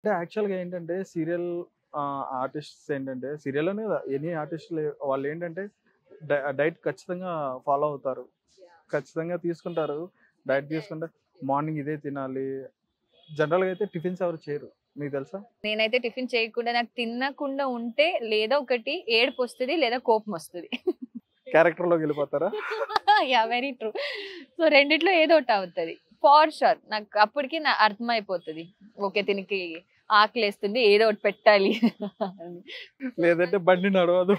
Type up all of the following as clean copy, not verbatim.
అంటే యాక్చువల్‌గా ఏంటంటే సీరియల్ ఆర్టిస్ట్స్ ఏంటంటే సీరియల్ అనే కాదు ఎనీ ఆర్టిస్ట్‌లు వాళ్ళేంటంటే డైట్ ఖచ్చితంగా ఫాలో అవుతారు. ఖచ్చితంగా తీసుకుంటారు. డైట్ తీసుకుంటే మార్నింగ్ ఇదే తినాలి. జనరల్‌గా అయితే టిఫిన్స్ ఎవరు చేయరు. మీకు తెలుసా? నేనైతే టిఫిన్ చేయకుండా నాకు తినకుండా ఉంటే లేదా ఒకటి ఏడుపొస్తది లేదా కోపమొస్తది. క్యారెక్టర్‌లోకెళ్ళిపోతారా? యాహ్! Very true. సో రెండిట్లో ఏదో ఒకటి అవుతది. Far sure. నాకు అప్పటికి అర్థమైపోతది. ఓకే. దీనికి ఆకలేస్తుంది ఏదో ఒకటి పెట్టాలి అని. లేదంటే బండి నడవదు.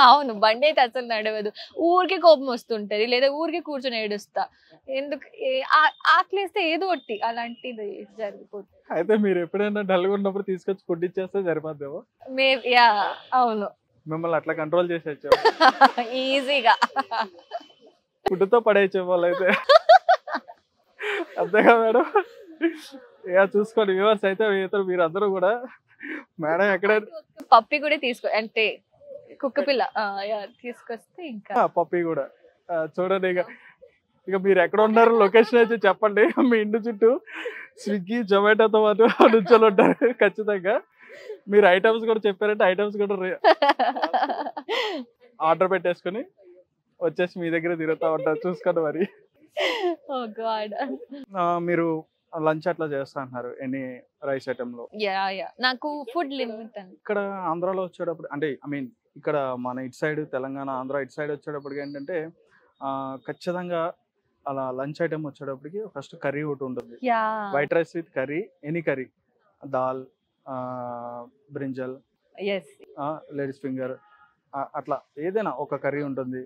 అవును. బండైతే అసలు నడవదు. ఊరికే కోపం వస్తుంటది. లేదా ఊరికే కూర్చొని ఏడుస్తా. ఎందుకు ఆకలేస్తే ఏదో ఒకటి అలాంటిది జరిగిపోతుంది. అయితే మీరెప్పుడైనా డల్‌గా ఉన్నప్పుడు తీసుకొచ్చి ఫుడ్ ఇచ్చేస్తే సరిపోద్దేమో. యాహ్! అవును. మిమ్మల్ని అట్లా కంట్రోల్ చేసేయచ్చేమో. ఈజీగా. ఫుడ్‌తో పడేయచ్చేమో వాళ్ళైతే. అంతేగా మేడం? ఇగ చూసుకోండి వ్యూవర్స్ అయితే మీరందరూ గూడా మేడం ఎక్కడ పప్పి కూడా అంటే కుక్క పిల్ల. యాహ్! తీసుకొస్తే ఇంకా పప్పీ గూడా. చూడండి ఇక మీరెక్కడ ఉన్నారో లొకేషన్ అయితే చెప్పండి. మీ ఇంటి చుట్టూ స్విగ్గీ, జొమాటోతో పాటు నుంచొనుంటారు ఖచ్చితంగా. మీరు ఐటెమ్స్ గూడా చెప్పారంటే ఐటెమ్స్ గూడా ఆర్డర్ పెట్టేసుకొని వచ్చేసి మీ దగ్గరే తిరుగుతా ఉంటారు. చూసుకోండి మరి. ఓహ్ గాడ్. మీరు లంచ్ అట్లా చేస్తా అంటున్నారు. ఎనీ రైస్ ఐటెమ్‌లో. యాహ్! నాకు ఫుడ్ లిమిట్ అండి. ఇక్కడ ఆంధ్రాలో వచ్చేటప్పుడు అంటే ఐ మీన్ ఇక్కడ మన ఇటు సైడ్ తెలంగాణ, ఆంధ్ర ఇటు సైడ్ వచ్చేటప్పటికి ఏంటంటే ఖచ్చితంగా అలా లంచ్ ఐటెమ్ వచ్చేటప్పటికి ఫస్ట్ కర్రీ ఒకటి ఉంటుంది. Yeah! White rice with curry, any curry. Dal, brinjal, yes. Ladies finger అట్లా ఏదైనా ఒక కర్రీ ఉంటుంది.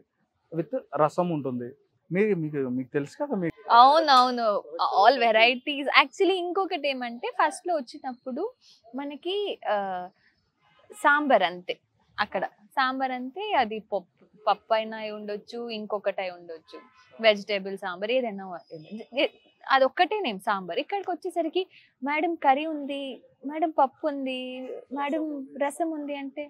విత్ రసం ఉంటుంది. మీకు మీకు తెలుసు కదా! మీకు అవునవును. All varieties. యాక్చువల్లీ ఇంకొకటేమంటే ఫస్ట్‌లో వచ్చినప్పుడు మనకి ఆహ్, సాంబార్ అంతే అక్కడ. సాంబార్ అంతే అది పప్పైనా అయి ఉండొచ్చు, ఇంకొకటై ఉండొచ్చు. వెజిటబుల్ సాంబార్ ఏదైనా ఎ అదొక్కటే నేమ్ సాంబార్. ఇక్కడికొచ్చేసరికి మేడం కర్రీ ఉంది, మేడం పప్పు ఉంది, మేడం రసం ఉంది అంటే,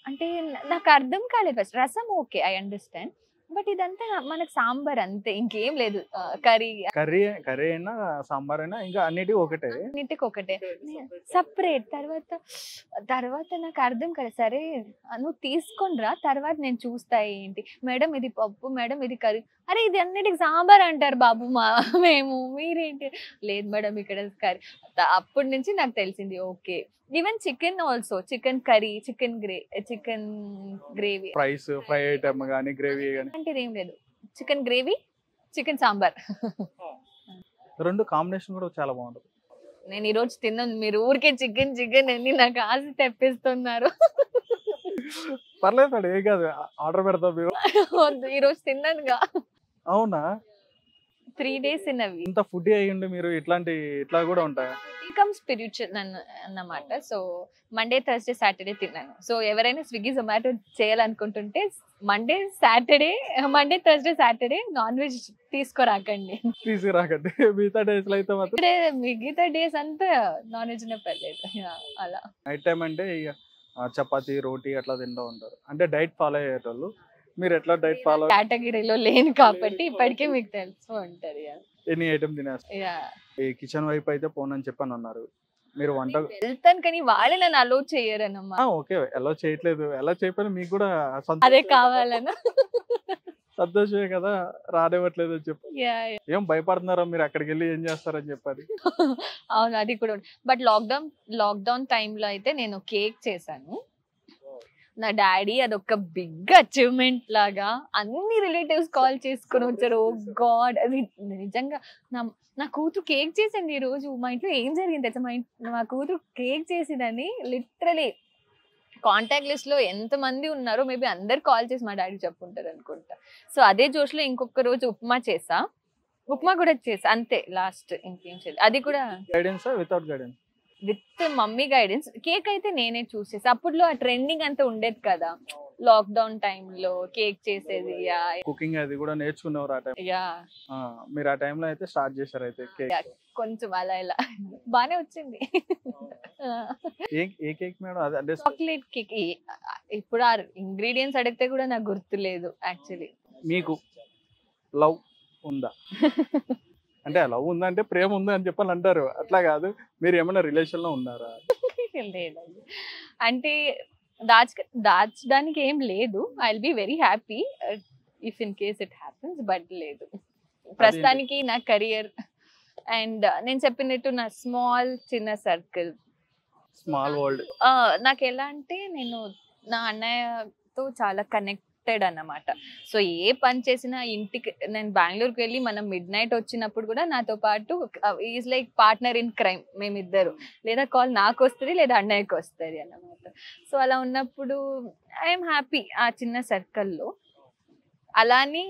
అంటే నాకు అర్థం కాలేదు ఫస్ట్. రసం ఓకే. I understand. బట్ ఇదంతా మనకు సాంబార్ అంతే. ఇంకేం లేదు. కర్రీ కర్రీ కర్రీ అయినా, సాంబార్ అయినా ఇంకా అన్నిటికి ఒకటే. అన్నిటికొకటే. సెపరేట్ తర్వాత నాకు అర్థం కాలేదు. సరే నువ్వు తీసుకొని రా తర్వాత నేను చూస్తా ఏంటి. మేడం ఇది పప్పు, మేడం ఇది కర్రీ. అరే ఇది అన్నిటికి సాంబార్ అంటారు బాబు మేము. మీరేంటి లేదు మేడం ఇక్కడ కర్రీ. అప్పటి నుంచి నాకు తెలిసింది okay. Even chicken also chicken curry, chicken gravy fry item గాని, గ్రేవీ గాని అలాంటిది ఏం లేదు. Chicken gravy, chicken sambar. 2 combination కూడా చాలా బాగుంటది. నేను ఈ రోజు తిన్నాను. మీరు ఊరికే చికెన్ అని నాకు ఆశ తెప్పిస్తున్నారు. పర్లేదు మేడం ఏం కాదు. ఆర్డర్ పెడతాం మేము. వద్దు ఈ రోజు తిన్నానుగా. అవునా? 3 డేస్ ఇన్నవి. ఇంత ఫుడ్డీ అయ్యుండి మీరు ఇట్లా కూడా ఉంటాయా? ఇన్‌కమ్ స్పిరిచువల్ అన్నమాట. సో మండే, థర్స్‌డే, సాటర్‌డే తిన్నాను. సో ఎవరైనా స్విగ్గీ, జొమాటో చేయాలనుకుంటుంటే Monday, Thursday, Saturday non veg తీసుకురాకండి. తీసుకురాకండి. మిగతా డేస్‌లో అయితే మాత్రం ఇక్కడే మిగతా డేస్ అంతా నాన్ వెజ్‌నే పర్లేదు. యాహ్! అలా. నైట్ టైమ్ అంటే ఇగ చపాతీ, రోటీ అట్లా తింటూ ఉంటారు. అంటే డైట్ ఫాలో అయ్యేటోళ్ళు. మీరు ఎట్లా డైట్ ఫాలో కేటగిరీలో లేను కాబట్టి ఇప్పటికే మీకు తెలిసి ఉంటది. యాహ్! ఎనీ ఐటెమ్ తినేస్తారు. యాహ్! ఈ కిచెన్ వైపు అయితే పోనని చెప్పనన్నారు. మీరు వంట వెళ్తాను కానీ వాళ్ళే నన్ను అలో చెయ్యరన్నమాట. ఓకే. అలౌ చేయట్లేదు. అలౌ చేయకపోయినా మీకు కూడా అదే కావాలనా? సంతోషమే కదా! రానివ్వట్లేదు అని చెప్పి. యాహ్! ఏం భయపడుతున్నారా మీరు అక్కడికెళ్ళి ఏం చేస్తారని చెప్పని? అవును. అది కూడా బట్ లాక్‌డౌన్ టైమ్‌లో అయితే నేను కేక్ చేశాను. నా డ్యాడీ అదొక బిగ్ అచీవ్‌మెంట్ లాగా అన్ని రిలేటివ్స్ కాల్ చేసుకొని వచ్చారు. ఓహ్ గాడ్! అది నిజంగా నా నా కూతురు కేక్ చేసింది ఈరోజు. మా ఇంట్లో ఏం జరిగింది తెలుసా? మా కూతురు కేక్ చేసిందని లిటరల్లీ కాంటాక్ట్ లిస్ట్‌లో ఎంతమంది ఉన్నారో మేబీ అందరు కాల్ చేసి మా డ్యాడీకి చెప్పుంటారు అనుకుంటా. సో అదే జోష్‌లో ఇంకొక రోజు ఉప్మా కూడా చేశా. అంతే లాస్ట్ ఇంకేం చేయలేదు. అది కూడా గైడెన్సా? Without guidance? With mummy guidance. Cake అయితే నేనే చూస్ చేసా. అప్పట్లో ఆ ట్రెండింగ్ అంతా ఉండేది కదా! లాక్‌డౌన్ టైమ్‌లో కేక్ చేసేది. యాహ్! కుకింగ్ అది కూడా నేర్చుకునేవారు ఆ టైం. యాహ్! మీరు ఆ టైంలో అయితే స్టార్ట్ చేశారు అయితే కేక్. యాహ్! కొంచెం అలా ఇలా బానే వచ్చింది. ఏ కేక్ మేడం? అది అంటే చాక్లేట్ కేక్. ఇప్పుడు ఆ ఇంగ్రీడియెంట్స్ అడిగితే కూడా నాకు గుర్తులేదు యాక్చువల్లీ. మీకు లవ్ ఉందా? అంటే లవ్ ఉందంటే ప్రేమ ఉంది అని చెప్పని అంటారు, అట్లా కాదు. మీరు ఏమైనా రిలేషన్ లో ఉన్నారా? లేదండి, అంటే దాచడానికి ఏం లేదు. I will be very happy if in case it happens, but లేదు ప్రస్తుతానికి. నా కెరియర్ అండ్ నేను చెప్పినట్టు నా చిన్న సర్కిల్, స్మాల్ వరల్డ్. నాకు ఎలా అంటే నేను నా అన్నయ్యతో చాలా కనెక్టెడ్ అన్నమాట. సో ఏ పని చేసినా ఇంటికి నేను బెంగళూరుకి వెళ్ళి మనం మిడ్ నైట్ వచ్చినప్పుడు కూడా నాతో పాటు is like partner in crime మేమిద్దరు. లేదా కాల్ నాకు వస్తుంది లేదా అన్నయ్యకి వస్తుంది అన్నమాట. సో అలా ఉన్నప్పుడు ఐఎమ్ హ్యాపీ ఆ చిన్న సర్కిల్లో. అలాని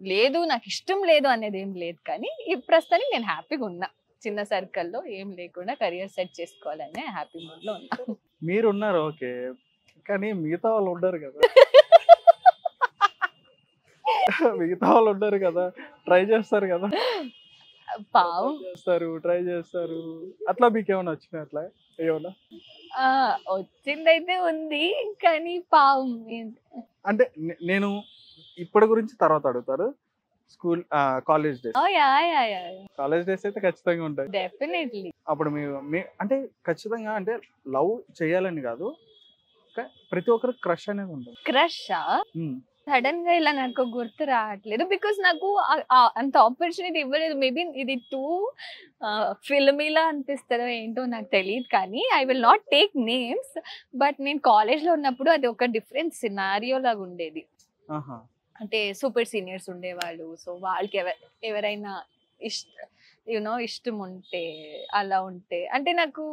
లేదు నాకు ఇష్టం లేదు అనేది ఏం లేదు, కానీ ప్రస్తుతానికి నేను హ్యాపీగా ఉన్నా. చిన్న సర్కిల్లో ఏం లేకుండా కెరియర్ సెట్ చేసుకోవాలని హ్యాపీ మూడ్ లో ఉన్నా. మీరు ఉన్నారు ఓకే, కానీ మిగతా వాళ్ళు ఉండరు కదా. మిగతా వాళ్ళు ఉండరు కదా, ట్రై చేస్తారు కదా, పావం ట్రై చేస్తారు. అట్లా మీకు ఏమైనా వచ్చినాయి? అట్లా ఏమన్నా వచ్చిందైతే ఉంది, కానీ పావం అంటే నేను ఇప్పటి గురించి తర్వాత అడుగుతారు. School college days, college days అయితే ఖచ్చితంగా ఉంటాయి డెఫినెట్లీ. అప్పుడు మీ అంటే ఖచ్చితంగా అంటే లవ్ చేయాలని కాదు, ప్రతి ఒక్కరు క్రష్ అనేది ఉంటుంది. క్రష్ సడన్ గా ఇలా నాకు గుర్తు రావట్లేదు, బికాస్ నాకు అంత ఆపర్చునిటీ ఇవ్వలేదు. మేబీ ఇది టూ ఫిల్మీలా అనిపిస్తుందో ఏంటో నాకు తెలియదు, కానీ I will not take names. But నేను కాలేజ్లో ఉన్నప్పుడు అది ఒక డిఫరెంట్ సినారియో లాగా ఉండేది. అంటే సూపర్ సీనియర్స్ ఉండేవాళ్ళు. సో వాళ్ళకి ఎవరైనా ఇష్టం ఉంటే అలా ఉంటే, అంటే నాకు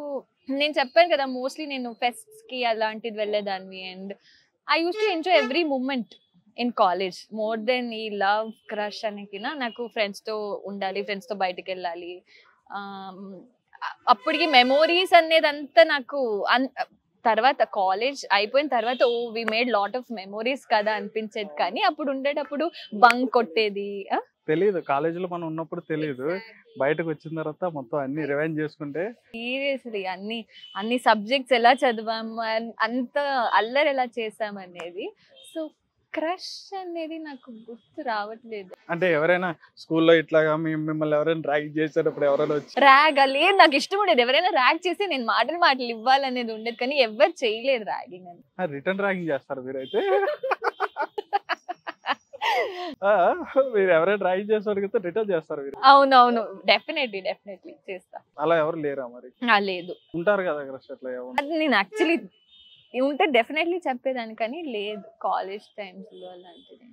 నేను చెప్పాను కదా మోస్ట్లీ నేను ఫెస్ట్స్ కి అలాంటిది వెళ్ళేదాన్ని. And I used to enjoy every moment in college more than ఈ లవ్ క్రష్ అనికినా. నాకు ఫ్రెండ్స్తో ఉండాలి, ఫ్రెండ్స్తో బయటకు వెళ్ళాలి. అప్పటికి మెమోరీస్ అనేది అంతా నాకు తర్వాత కాలేజ్ అయిపోయిన తర్వాత we made lot of memories కదా అనిపించేది, కానీ అప్పుడు ఉండేటప్పుడు బంక్ కొట్టేది తెలియదు. కాలేజీలో మనం ఉన్నప్పుడు తెలియదు, బయటకు వచ్చిన తర్వాత మొత్తం అన్ని రివైండ్ చేసుకుంటే సీరియస్లీ అన్ని సబ్జెక్ట్స్ ఎలా చదివాము, అంత అల్లరి ఎలా చేసామనేది. సో క్రష్ అనేది నాకు గుర్తు రావట్లేదు. అంటే ఎవరైనా స్కూల్లో ఇట్లాగా మిమ్మల్ని ఎవరైనా ర్యాగ్ చేసేటప్పుడు ఎవరైనా వచ్చి ర్యాగ్ లేదు, నాకు ఇష్టం ఉండేది. ఎవరైనా ర్యాగ్ చేసి నేను మాటలు ఇవ్వాలనేది ఉండేది, కానీ ఎవరు చేయలేదు ర్యాగింగ్ అని. రిటర్న్ ర్యాగింగ్ చేస్తారు మీరైతే? మీరు ఎవరైనా ర్యాగింగ్ చేస్తారు కదా, రిటర్న్ చేస్తారు మీరు? అవునవును, డెఫినెట్లీ చేస్తా. అలా ఎవరు లేరా మరి? లేదు, ఉంటారు కదా క్రష్ అట్లా. అది నేను యాక్చువల్లీ ఉంటే డెఫినెట్లీ చెప్పేదాన్ని, కానీ లేదు కాలేజ్ టైమ్స్ లో అలాంటిది.